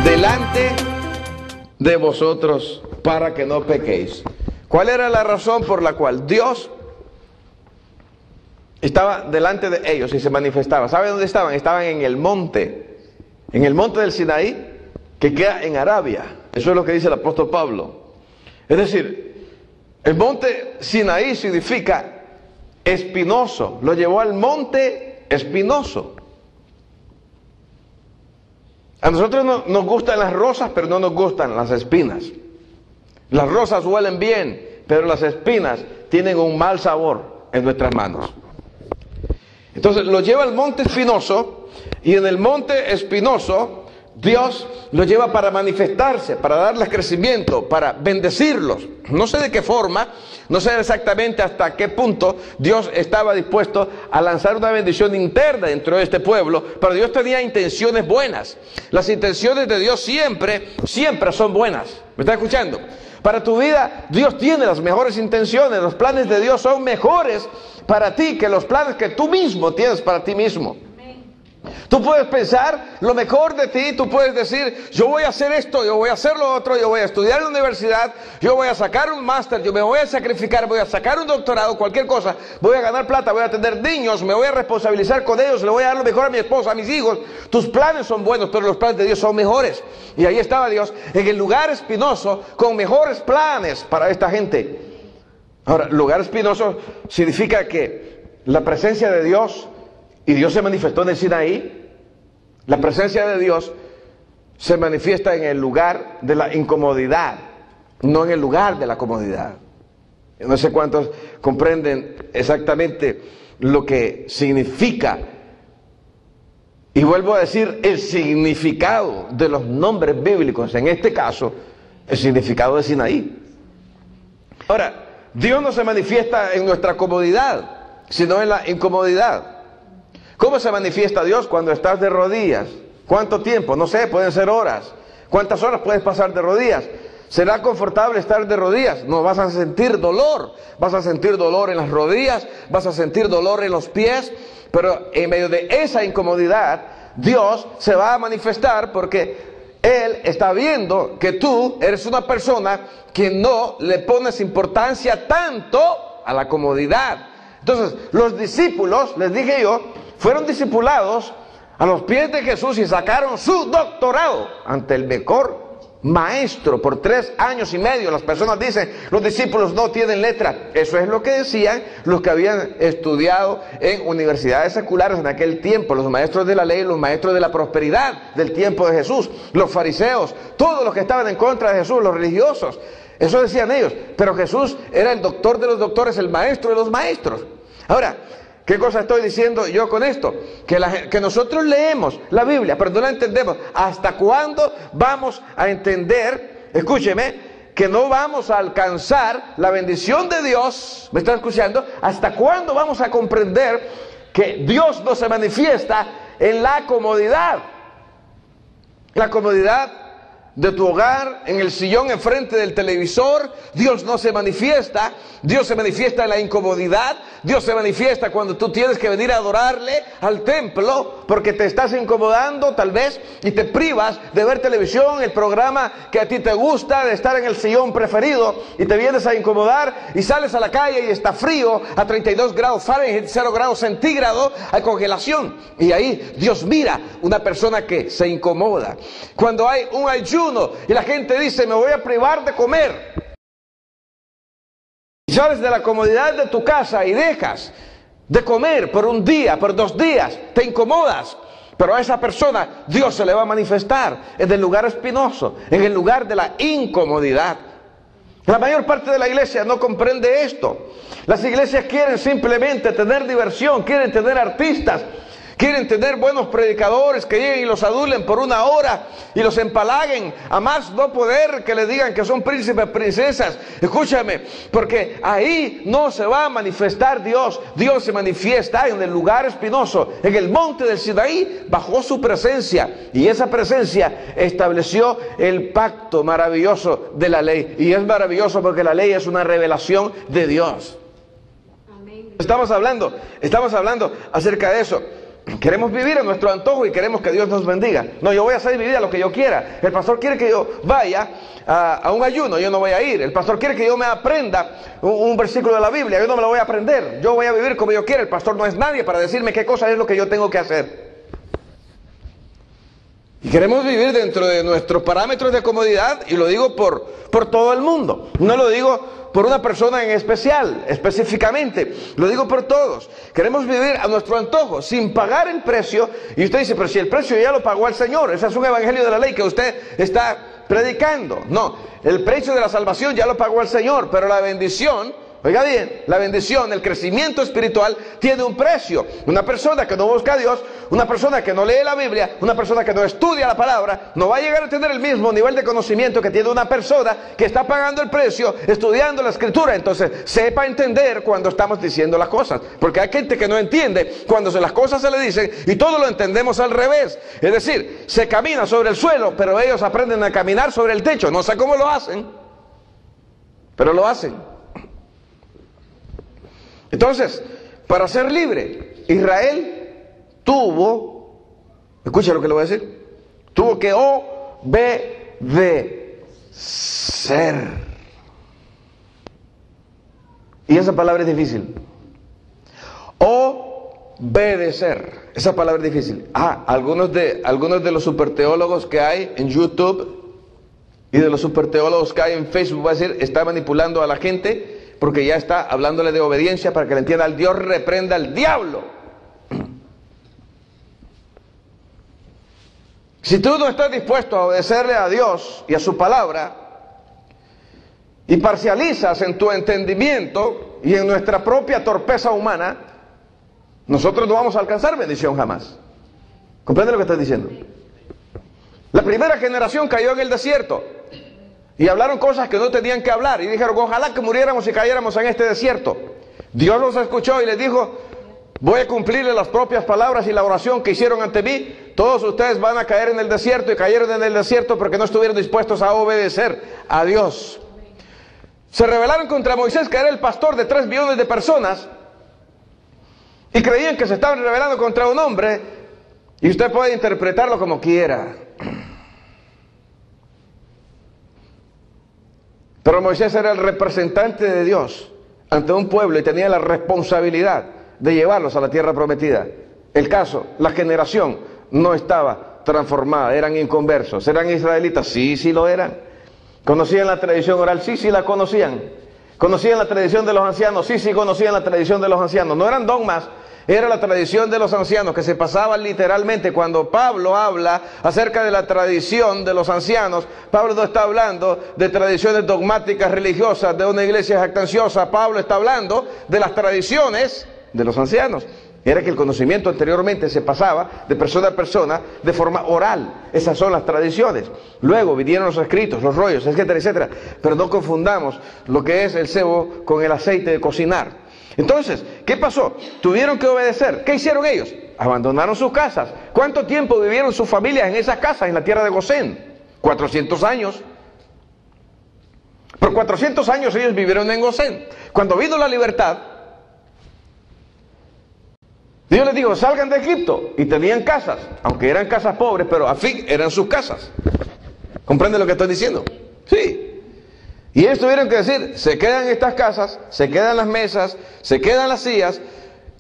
delante de vosotros para que no pequéis. ¿Cuál era la razón por la cual Dios estaba delante de ellos y se manifestaba? ¿Sabe dónde estaban? Estaban en el monte del Sinaí, que queda en Arabia. Eso es lo que dice el apóstol Pablo. Es decir, el monte Sinaí significa espinoso. Lo llevó al monte espinoso. A nosotros nos gustan las rosas, pero no nos gustan las espinas. Las rosas huelen bien, pero las espinas tienen un mal sabor en nuestras manos. Entonces lo lleva al monte espinoso, y en el monte espinoso Dios lo lleva para manifestarse, para darles crecimiento, para bendecirlos. No sé de qué forma, no sé exactamente hasta qué punto Dios estaba dispuesto a lanzar una bendición interna dentro de este pueblo, pero Dios tenía intenciones buenas. Las intenciones de Dios siempre son buenas. ¿Me está escuchando? Para tu vida, Dios tiene las mejores intenciones. Los planes de Dios son mejores para ti que los planes que tú mismo tienes para ti mismo. Tú puedes pensar lo mejor de ti, tú puedes decir, yo voy a hacer esto, yo voy a hacer lo otro, yo voy a estudiar en la universidad, yo voy a sacar un máster, yo me voy a sacrificar, voy a sacar un doctorado, cualquier cosa, voy a ganar plata, voy a tener niños, me voy a responsabilizar con ellos, le voy a dar lo mejor a mi esposa, a mis hijos. Tus planes son buenos, pero los planes de Dios son mejores. Y ahí estaba Dios, en el lugar espinoso, con mejores planes para esta gente. Ahora, lugar espinoso significa que la presencia de Dios, y Dios se manifestó en el Sinaí. La presencia de Dios se manifiesta en el lugar de la incomodidad, no en el lugar de la comodidad. No sé cuántos comprenden exactamente lo que significa. Y vuelvo a decir el significado de los nombres bíblicos, en este caso, el significado de Sinaí. Ahora, Dios no se manifiesta en nuestra comodidad, sino en la incomodidad. ¿Cómo se manifiesta Dios? Cuando estás de rodillas. ¿Cuánto tiempo? No sé, pueden ser horas. ¿Cuántas horas puedes pasar de rodillas? ¿Será confortable estar de rodillas? No, vas a sentir dolor. Vas a sentir dolor en las rodillas, vas a sentir dolor en los pies, pero en medio de esa incomodidad, Dios se va a manifestar porque Él está viendo que tú eres una persona que no le pones importancia tanto a la comodidad. Entonces, los discípulos, les dije yo, fueron discipulados a los pies de Jesús y sacaron su doctorado ante el mejor maestro por 3 años y medio. Las personas dicen, los discípulos no tienen letra. Eso es lo que decían los que habían estudiado en universidades seculares en aquel tiempo, los maestros de la ley, los maestros de la prosperidad del tiempo de Jesús, los fariseos, todos los que estaban en contra de Jesús, los religiosos. Eso decían ellos, pero Jesús era el doctor de los doctores, el maestro de los maestros. Ahora, ¿qué cosa estoy diciendo yo con esto? Que nosotros leemos la Biblia, pero no la entendemos. ¿Hasta cuándo vamos a entender? Escúcheme, que no vamos a alcanzar la bendición de Dios. ¿Me están escuchando? ¿Hasta cuándo vamos a comprender que Dios no se manifiesta en la comodidad? La comodidad de tu hogar, en el sillón enfrente del televisor. Dios no se manifiesta. Dios se manifiesta en la incomodidad. Dios se manifiesta cuando tú tienes que venir a adorarle al templo porque te estás incomodando tal vez y te privas de ver televisión, el programa que a ti te gusta, de estar en el sillón preferido, y te vienes a incomodar y sales a la calle y está frío a 32 grados Fahrenheit, 0 grados centígrados, hay congelación. Y ahí Dios mira una persona que se incomoda. Cuando hay un ayuno y la gente dice, me voy a privar de comer, y sales de la comodidad de tu casa y dejas de comer por un día, por 2 días, te incomodas, pero a esa persona Dios se le va a manifestar en el lugar espinoso, en el lugar de la incomodidad. La mayor parte de la iglesia no comprende esto. Las iglesias quieren simplemente tener diversión, quieren tener artistas, quieren tener buenos predicadores que lleguen y los adulen por 1 hora y los empalaguen a más no poder, que le digan que son príncipes, princesas. Escúchame, porque ahí no se va a manifestar Dios. Dios se manifiesta en el lugar espinoso, en el monte del Sinaí, bajo su presencia. Y esa presencia estableció el pacto maravilloso de la ley. Y es maravilloso porque la ley es una revelación de Dios. Estamos hablando acerca de eso. Queremos vivir a nuestro antojo y queremos que Dios nos bendiga. No, yo voy a hacer mi vida lo que yo quiera. El pastor quiere que yo vaya a un ayuno, yo no voy a ir. El pastor quiere que yo me aprenda un versículo de la Biblia, yo no me lo voy a aprender. Yo voy a vivir como yo quiera. El pastor no es nadie para decirme qué cosa es lo que yo tengo que hacer. Y queremos vivir dentro de nuestros parámetros de comodidad, y lo digo por todo el mundo. No lo digo por una persona en especial, específicamente. Lo digo por todos. Queremos vivir a nuestro antojo, sin pagar el precio. Y usted dice, pero si el precio ya lo pagó el Señor. Ese es un evangelio de la ley que usted está predicando. No, el precio de la salvación ya lo pagó el Señor, pero la bendición, oiga bien, la bendición, el crecimiento espiritual tiene un precio. Una persona que no busca a Dios, una persona que no lee la Biblia, una persona que no estudia la palabra, no va a llegar a tener el mismo nivel de conocimiento que tiene una persona que está pagando el precio, estudiando la Escritura. Entonces, sepa entender cuando estamos diciendo las cosas, porque hay gente que no entiende cuando las cosas se le dicen y todo lo entendemos al revés. Es decir, se camina sobre el suelo, pero ellos aprenden a caminar sobre el techo. No sé cómo lo hacen, pero lo hacen. Entonces, para ser libre, Israel tuvo, escucha lo que le voy a decir, tuvo que obedecer. Y esa palabra es difícil. Obedecer. Esa palabra es difícil. Algunos de los superteólogos que hay en YouTube y de los superteólogos que hay en Facebook, va a decir, está manipulando a la gente, porque ya está hablándole de obediencia para que le entienda. Al Dios reprenda al diablo. Si tú no estás dispuesto a obedecerle a Dios y a su palabra, y parcializas en tu entendimiento y en nuestra propia torpeza humana, nosotros no vamos a alcanzar bendición jamás. ¿Comprende lo que estoy diciendo? La primera generación cayó en el desierto y hablaron cosas que no tenían que hablar, y dijeron, ojalá que muriéramos y cayéramos en este desierto. Dios los escuchó y les dijo, voy a cumplirle las propias palabras y la oración que hicieron ante mí. Todos ustedes van a caer en el desierto, y cayeron en el desierto porque no estuvieron dispuestos a obedecer a Dios. Se rebelaron contra Moisés, que era el pastor de 3 millones de personas, y creían que se estaban rebelando contra un hombre, y usted puede interpretarlo como quiera. Pero Moisés era el representante de Dios ante un pueblo y tenía la responsabilidad de llevarlos a la tierra prometida. El caso, la generación no estaba transformada, eran inconversos. ¿Eran israelitas? Sí, sí lo eran. ¿Conocían la tradición oral? Sí, sí la conocían. ¿Conocían la tradición de los ancianos? Sí, sí conocían la tradición de los ancianos. No eran dogmas, era la tradición de los ancianos que se pasaba literalmente. Cuando Pablo habla acerca de la tradición de los ancianos, Pablo no está hablando de tradiciones dogmáticas religiosas de una iglesia jactanciosa. Pablo está hablando de las tradiciones de los ancianos. Era que el conocimiento anteriormente se pasaba de persona a persona de forma oral. Esas son las tradiciones. Luego vinieron los escritos, los rollos, etcétera, etcétera. Pero no confundamos lo que es el cebo con el aceite de cocinar. Entonces, ¿qué pasó? Tuvieron que obedecer. ¿Qué hicieron ellos? Abandonaron sus casas. ¿Cuánto tiempo vivieron sus familias en esas casas en la tierra de Gosén? 400 años. Por 400 años ellos vivieron en Gosén. Cuando vino la libertad, Dios les dijo, salgan de Egipto. Y tenían casas, aunque eran casas pobres, pero a fin eran sus casas. ¿Comprende lo que estoy diciendo? Sí. Y ellos tuvieron que decir, se quedan estas casas, se quedan las mesas, se quedan las sillas,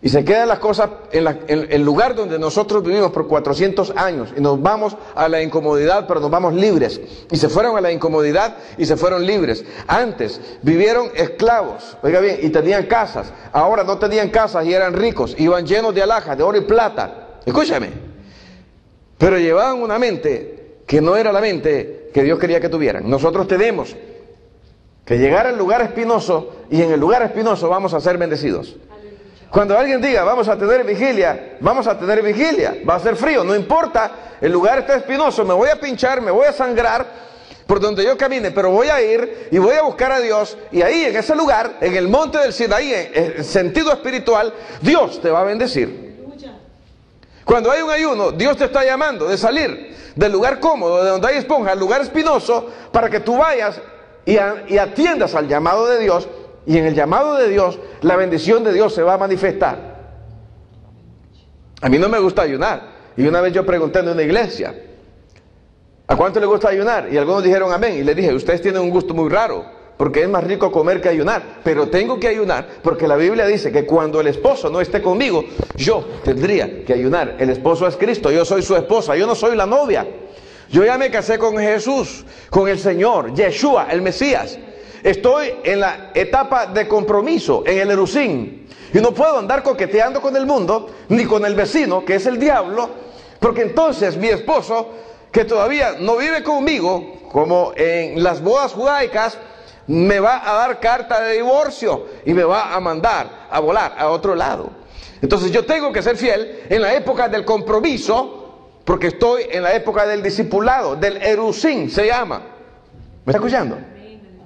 y se quedan las cosas en el lugar donde nosotros vivimos por 400 años. Y nos vamos a la incomodidad, pero nos vamos libres. Y se fueron a la incomodidad y se fueron libres. Antes vivieron esclavos, oiga bien, y tenían casas. Ahora no tenían casas y eran ricos. Iban llenos de alhajas, de oro y plata. Escúchame. Pero llevaban una mente que no era la mente que Dios quería que tuvieran. Nosotros tenemos que llegar al lugar espinoso, y en el lugar espinoso vamos a ser bendecidos. Cuando alguien diga, vamos a tener vigilia, vamos a tener vigilia, va a ser frío, no importa, el lugar está espinoso, me voy a pinchar, me voy a sangrar por donde yo camine, pero voy a ir y voy a buscar a Dios, y ahí en ese lugar, en el monte del Sinaí, en sentido espiritual, Dios te va a bendecir. Cuando hay un ayuno, Dios te está llamando de salir del lugar cómodo, de donde hay esponja, al lugar espinoso, para que tú vayas y atiendas al llamado de Dios. Y en el llamado de Dios, la bendición de Dios se va a manifestar. A mí no me gusta ayunar. Y una vez yo pregunté en una iglesia, ¿a cuánto le gusta ayunar? Y algunos dijeron amén. Y les dije, ustedes tienen un gusto muy raro, porque es más rico comer que ayunar. Pero tengo que ayunar porque la Biblia dice que cuando el esposo no esté conmigo, yo tendría que ayunar. El esposo es Cristo, yo soy su esposa, yo no soy la novia. Yo ya me casé con Jesús, con el Señor, Yeshua, el Mesías. Estoy en la etapa de compromiso, en el erusín. Y no puedo andar coqueteando con el mundo, ni con el vecino, que es el diablo, porque entonces mi esposo, que todavía no vive conmigo, como en las bodas judaicas, me va a dar carta de divorcio y me va a mandar a volar a otro lado. Entonces yo tengo que ser fiel en la época del compromiso, porque estoy en la época del discipulado, del erusín se llama. ¿Me está escuchando?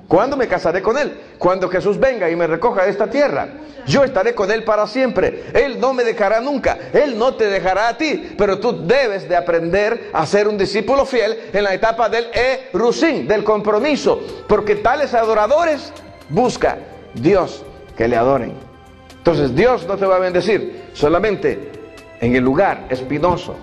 ¿Cuándo me casaré con Él? Cuando Jesús venga y me recoja de esta tierra. Yo estaré con Él para siempre. Él no me dejará nunca. Él no te dejará a ti. Pero tú debes de aprender a ser un discípulo fiel en la etapa del erusín, del compromiso. Porque tales adoradores busca Dios que le adoren. Entonces Dios no te va a bendecir solamente en el lugar espinoso,